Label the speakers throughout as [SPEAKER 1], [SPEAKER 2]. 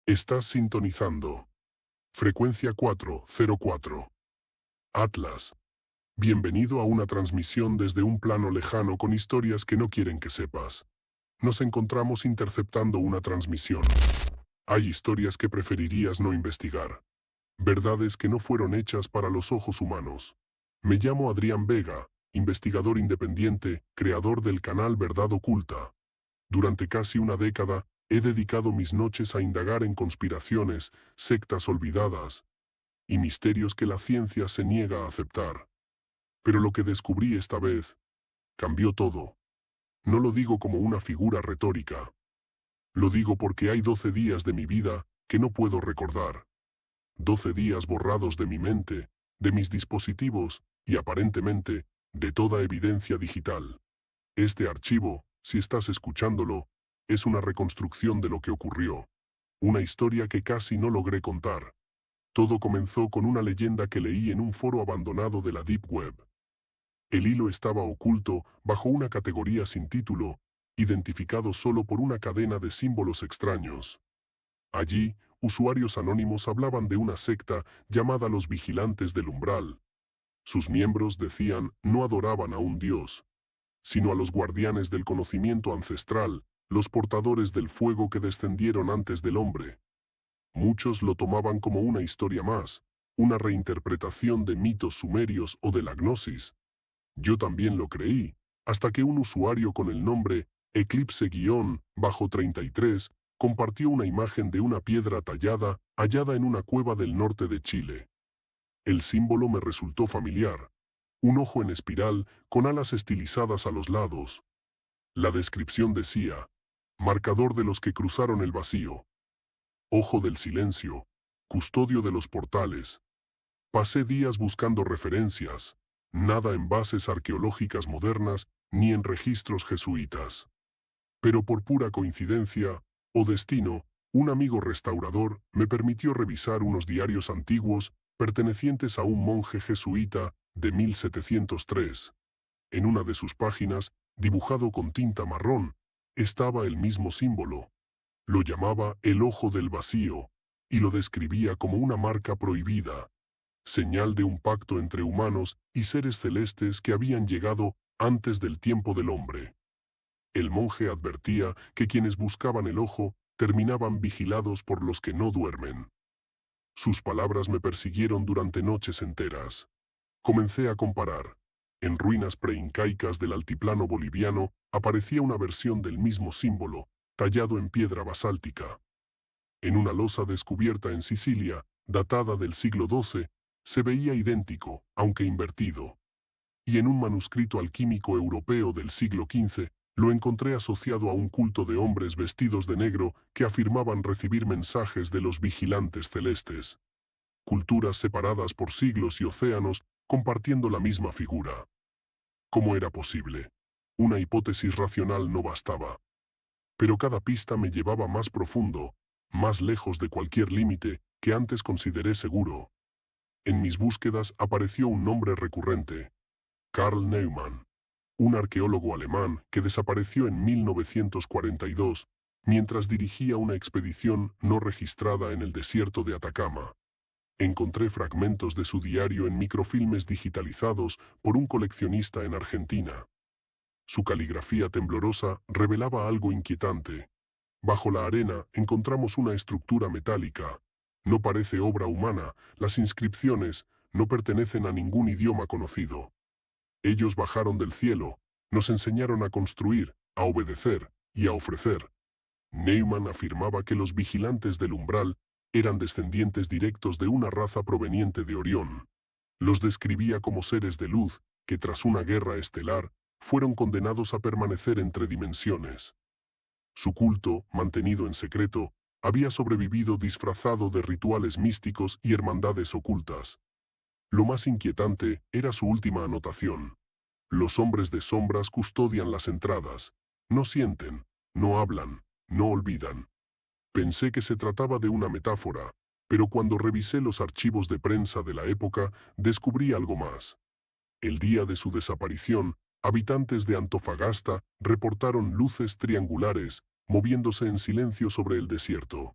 [SPEAKER 1] Estás sintonizando. Frecuencia 404. Atlas. Bienvenido a una transmisión desde un plano lejano con historias que no quieren que sepas. Nos encontramos interceptando una transmisión. Hay historias que preferirías no investigar. Verdades que no fueron hechas para los ojos humanos. Me llamo Adrián Vega, investigador independiente, creador del canal Verdad Oculta. Durante casi una década, he dedicado mis noches a indagar en conspiraciones, sectas olvidadas y misterios que la ciencia se niega a aceptar. Pero lo que descubrí esta vez cambió todo. No lo digo como una figura retórica. Lo digo porque hay 12 días de mi vida que no puedo recordar. 12 días borrados de mi mente, de mis dispositivos y, aparentemente, de toda evidencia digital. Este archivo, si estás escuchándolo, es una reconstrucción de lo que ocurrió. Una historia que casi no logré contar. Todo comenzó con una leyenda que leí en un foro abandonado de la Deep Web. El hilo estaba oculto bajo una categoría sin título, identificado solo por una cadena de símbolos extraños. Allí, usuarios anónimos hablaban de una secta llamada los Vigilantes del Umbral. Sus miembros, decían, no adoraban a un dios, sino a los guardianes del conocimiento ancestral, los portadores del fuego que descendieron antes del hombre. Muchos lo tomaban como una historia más, una reinterpretación de mitos sumerios o de la gnosis. Yo también lo creí, hasta que un usuario con el nombre Eclipse-33 compartió una imagen de una piedra tallada hallada en una cueva del norte de Chile. El símbolo me resultó familiar. Un ojo en espiral, con alas estilizadas a los lados. La descripción decía: marcador de los que cruzaron el vacío. Ojo del silencio. Custodio de los portales. Pasé días buscando referencias. Nada en bases arqueológicas modernas, ni en registros jesuitas. Pero por pura coincidencia, o destino, un amigo restaurador me permitió revisar unos diarios antiguos pertenecientes a un monje jesuita de 1703. En una de sus páginas, dibujado con tinta marrón, estaba el mismo símbolo. Lo llamaba el ojo del vacío, y lo describía como una marca prohibida, señal de un pacto entre humanos y seres celestes que habían llegado antes del tiempo del hombre. El monje advertía que quienes buscaban el ojo terminaban vigilados por los que no duermen. Sus palabras me persiguieron durante noches enteras. Comencé a comparar. En ruinas preincaicas del altiplano boliviano aparecía una versión del mismo símbolo, tallado en piedra basáltica. En una losa descubierta en Sicilia, datada del siglo XII, se veía idéntico, aunque invertido. Y en un manuscrito alquímico europeo del siglo XV, lo encontré asociado a un culto de hombres vestidos de negro que afirmaban recibir mensajes de los vigilantes celestes. Culturas separadas por siglos y océanos, compartiendo la misma figura. ¿Cómo era posible? Una hipótesis racional no bastaba. Pero cada pista me llevaba más profundo, más lejos de cualquier límite que antes consideré seguro. En mis búsquedas apareció un nombre recurrente: Carl Neumann, un arqueólogo alemán que desapareció en 1942 mientras dirigía una expedición no registrada en el desierto de Atacama. Encontré fragmentos de su diario en microfilmes digitalizados por un coleccionista en Argentina. Su caligrafía temblorosa revelaba algo inquietante. Bajo la arena encontramos una estructura metálica. No parece obra humana, las inscripciones no pertenecen a ningún idioma conocido. Ellos bajaron del cielo, nos enseñaron a construir, a obedecer y a ofrecer. Neumann afirmaba que los vigilantes del umbral eran descendientes directos de una raza proveniente de Orión. Los describía como seres de luz que, tras una guerra estelar, fueron condenados a permanecer entre dimensiones. Su culto, mantenido en secreto, había sobrevivido disfrazado de rituales místicos y hermandades ocultas. Lo más inquietante era su última anotación. Los hombres de sombras custodian las entradas. No sienten, no hablan, no olvidan. Pensé que se trataba de una metáfora, pero cuando revisé los archivos de prensa de la época, descubrí algo más. El día de su desaparición, habitantes de Antofagasta reportaron luces triangulares, moviéndose en silencio sobre el desierto.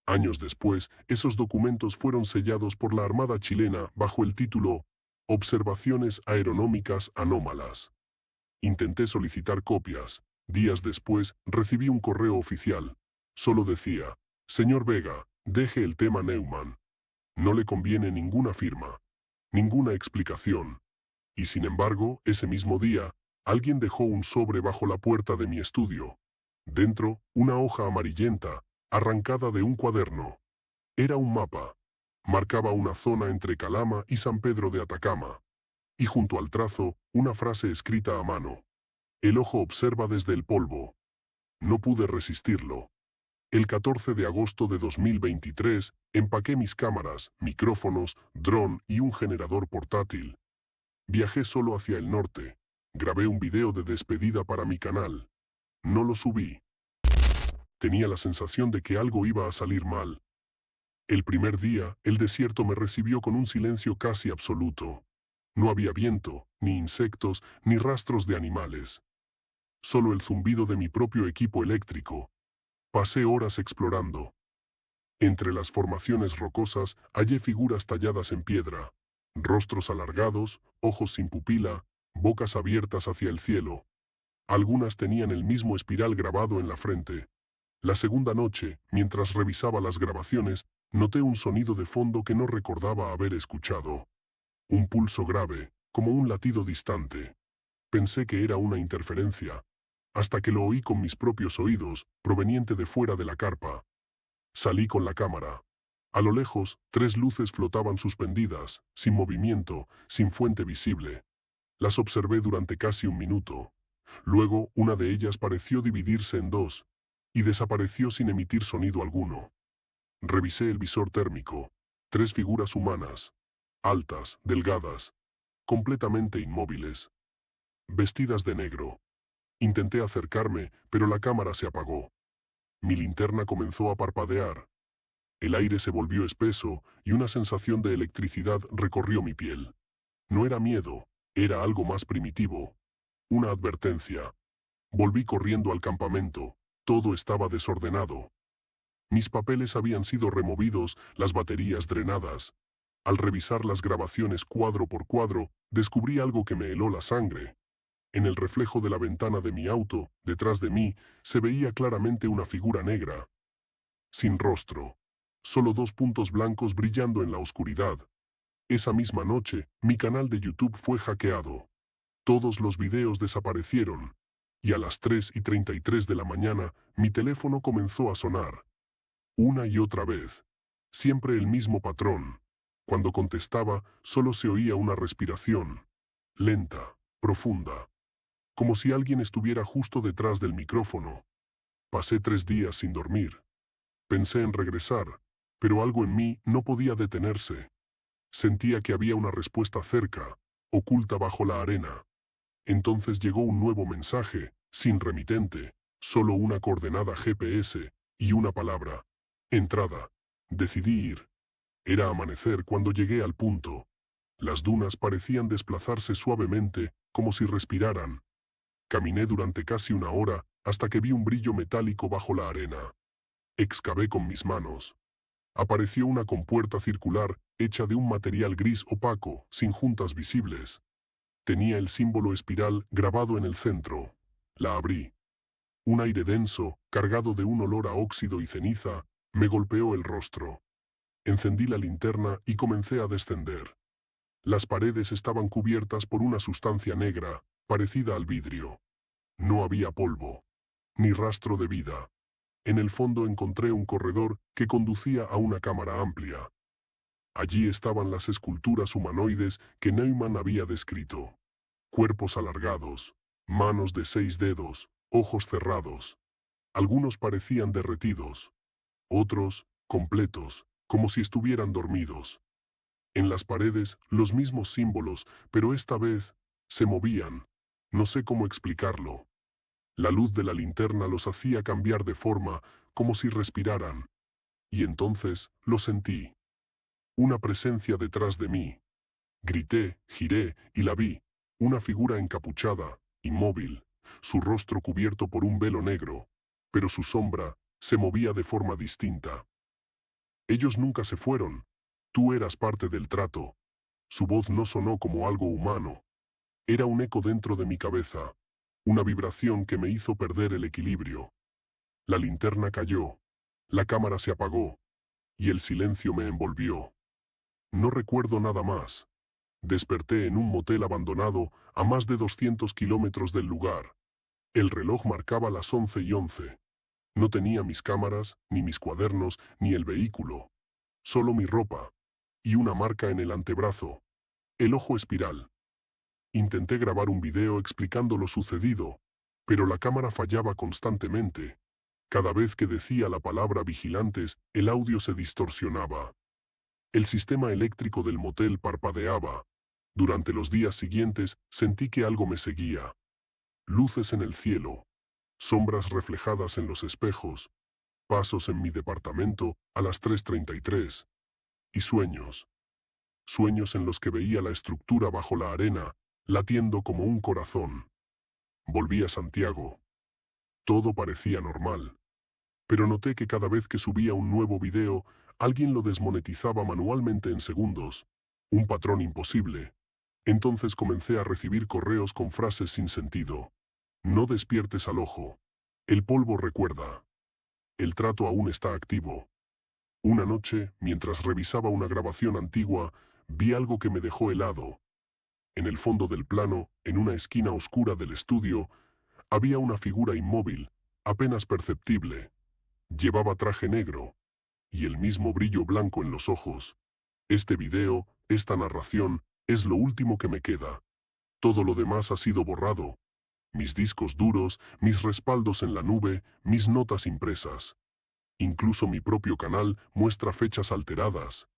[SPEAKER 1] Años después, esos documentos fueron sellados por la Armada chilena bajo el título Observaciones aeronómicas anómalas. Intenté solicitar copias. Días después, recibí un correo oficial. Solo decía: Señor Vega, deje el tema Neumann. No le conviene ninguna firma, ninguna explicación. Y sin embargo, ese mismo día, alguien dejó un sobre bajo la puerta de mi estudio. Dentro, una hoja amarillenta, arrancada de un cuaderno. Era un mapa. Marcaba una zona entre Calama y San Pedro de Atacama. Y junto al trazo, una frase escrita a mano. El ojo observa desde el polvo. No pude resistirlo. El 14 de agosto de 2023, empaqué mis cámaras, micrófonos, dron y un generador portátil. Viajé solo hacia el norte. Grabé un video de despedida para mi canal. No lo subí. Tenía la sensación de que algo iba a salir mal. El primer día, el desierto me recibió con un silencio casi absoluto. No había viento, ni insectos, ni rastros de animales. Solo el zumbido de mi propio equipo eléctrico. Pasé horas explorando. Entre las formaciones rocosas hallé figuras talladas en piedra. Rostros alargados, ojos sin pupila, bocas abiertas hacia el cielo. Algunas tenían el mismo espiral grabado en la frente. La segunda noche, mientras revisaba las grabaciones, noté un sonido de fondo que no recordaba haber escuchado. Un pulso grave, como un latido distante. Pensé que era una interferencia, hasta que lo oí con mis propios oídos, proveniente de fuera de la carpa. Salí con la cámara. A lo lejos, 3 luces flotaban suspendidas, sin movimiento, sin fuente visible. Las observé durante casi un minuto. Luego, una de ellas pareció dividirse en 2, y desapareció sin emitir sonido alguno. Revisé el visor térmico. 3 figuras humanas, altas, delgadas, completamente inmóviles, vestidas de negro. Intenté acercarme, pero la cámara se apagó. Mi linterna comenzó a parpadear. El aire se volvió espeso y una sensación de electricidad recorrió mi piel. No era miedo, era algo más primitivo. Una advertencia. Volví corriendo al campamento. Todo estaba desordenado. Mis papeles habían sido removidos, las baterías drenadas. Al revisar las grabaciones cuadro por cuadro, descubrí algo que me heló la sangre. En el reflejo de la ventana de mi auto, detrás de mí, se veía claramente una figura negra. Sin rostro. Solo 2 puntos blancos brillando en la oscuridad. Esa misma noche, mi canal de YouTube fue hackeado. Todos los videos desaparecieron. Y a las 3:33 de la mañana, mi teléfono comenzó a sonar. Una y otra vez. Siempre el mismo patrón. Cuando contestaba, solo se oía una respiración. Lenta, profunda. Como si alguien estuviera justo detrás del micrófono. Pasé 3 días sin dormir. Pensé en regresar, pero algo en mí no podía detenerse. Sentía que había una respuesta cerca, oculta bajo la arena. Entonces llegó un nuevo mensaje, sin remitente, solo una coordenada GPS y una palabra. Entrada. Decidí ir. Era amanecer cuando llegué al punto. Las dunas parecían desplazarse suavemente, como si respiraran. Caminé durante casi una hora, hasta que vi un brillo metálico bajo la arena. Excavé con mis manos. Apareció una compuerta circular, hecha de un material gris opaco, sin juntas visibles. Tenía el símbolo espiral grabado en el centro. La abrí. Un aire denso, cargado de un olor a óxido y ceniza, me golpeó el rostro. Encendí la linterna y comencé a descender. Las paredes estaban cubiertas por una sustancia negra, parecida al vidrio. No había polvo, ni rastro de vida. En el fondo encontré un corredor que conducía a una cámara amplia. Allí estaban las esculturas humanoides que Neumann había descrito. Cuerpos alargados, manos de 6 dedos, ojos cerrados. Algunos parecían derretidos. Otros, completos, como si estuvieran dormidos. En las paredes, los mismos símbolos, pero esta vez, se movían. No sé cómo explicarlo. La luz de la linterna los hacía cambiar de forma, como si respiraran. Y entonces, lo sentí. Una presencia detrás de mí. Grité, giré, y la vi. Una figura encapuchada, inmóvil, su rostro cubierto por un velo negro, pero su sombra se movía de forma distinta. Ellos nunca se fueron. Tú eras parte del trato. Su voz no sonó como algo humano. Era un eco dentro de mi cabeza, una vibración que me hizo perder el equilibrio. La linterna cayó, la cámara se apagó, y el silencio me envolvió. No recuerdo nada más. Desperté en un motel abandonado a más de 200 kilómetros del lugar. El reloj marcaba las 11:11. No tenía mis cámaras, ni mis cuadernos, ni el vehículo. Solo mi ropa. Y una marca en el antebrazo. El ojo espiral. Intenté grabar un video explicando lo sucedido, pero la cámara fallaba constantemente. Cada vez que decía la palabra vigilantes, el audio se distorsionaba. El sistema eléctrico del motel parpadeaba. Durante los días siguientes sentí que algo me seguía. Luces en el cielo, sombras reflejadas en los espejos, pasos en mi departamento a las 3:33, y sueños. Sueños en los que veía la estructura bajo la arena, latiendo como un corazón. Volví a Santiago. Todo parecía normal. Pero noté que cada vez que subía un nuevo video, alguien lo desmonetizaba manualmente en segundos. Un patrón imposible. Entonces comencé a recibir correos con frases sin sentido. No despiertes al ojo. El polvo recuerda. El trato aún está activo. Una noche, mientras revisaba una grabación antigua, vi algo que me dejó helado. En el fondo del plano, en una esquina oscura del estudio, había una figura inmóvil, apenas perceptible. Llevaba traje negro y el mismo brillo blanco en los ojos. Este video, esta narración, es lo último que me queda. Todo lo demás ha sido borrado. Mis discos duros, mis respaldos en la nube, mis notas impresas. Incluso mi propio canal muestra fechas alteradas,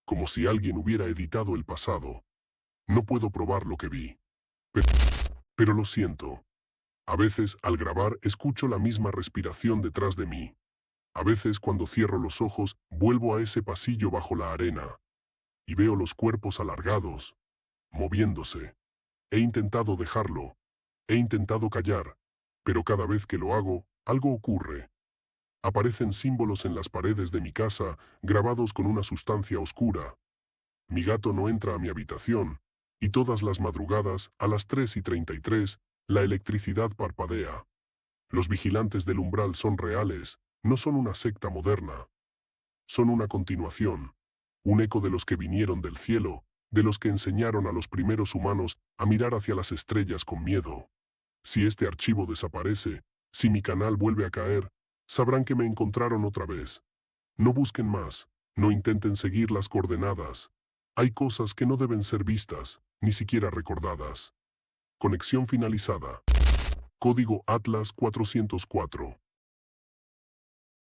[SPEAKER 1] como si alguien hubiera editado el pasado. No puedo probar lo que vi. Pero lo siento. A veces, al grabar, escucho la misma respiración detrás de mí. A veces, cuando cierro los ojos, vuelvo a ese pasillo bajo la arena. Y veo los cuerpos alargados, moviéndose. He intentado dejarlo. He intentado callar. Pero cada vez que lo hago, algo ocurre. Aparecen símbolos en las paredes de mi casa, grabados con una sustancia oscura. Mi gato no entra a mi habitación. Y todas las madrugadas, a las 3:33, la electricidad parpadea. Los vigilantes del umbral son reales, no son una secta moderna. Son una continuación, un eco de los que vinieron del cielo, de los que enseñaron a los primeros humanos a mirar hacia las estrellas con miedo. Si este archivo desaparece, si mi canal vuelve a caer, sabrán que me encontraron otra vez. No busquen más, no intenten seguir las coordenadas. Hay cosas que no deben ser vistas, ni siquiera recordadas. Conexión finalizada. Código Atlas 404.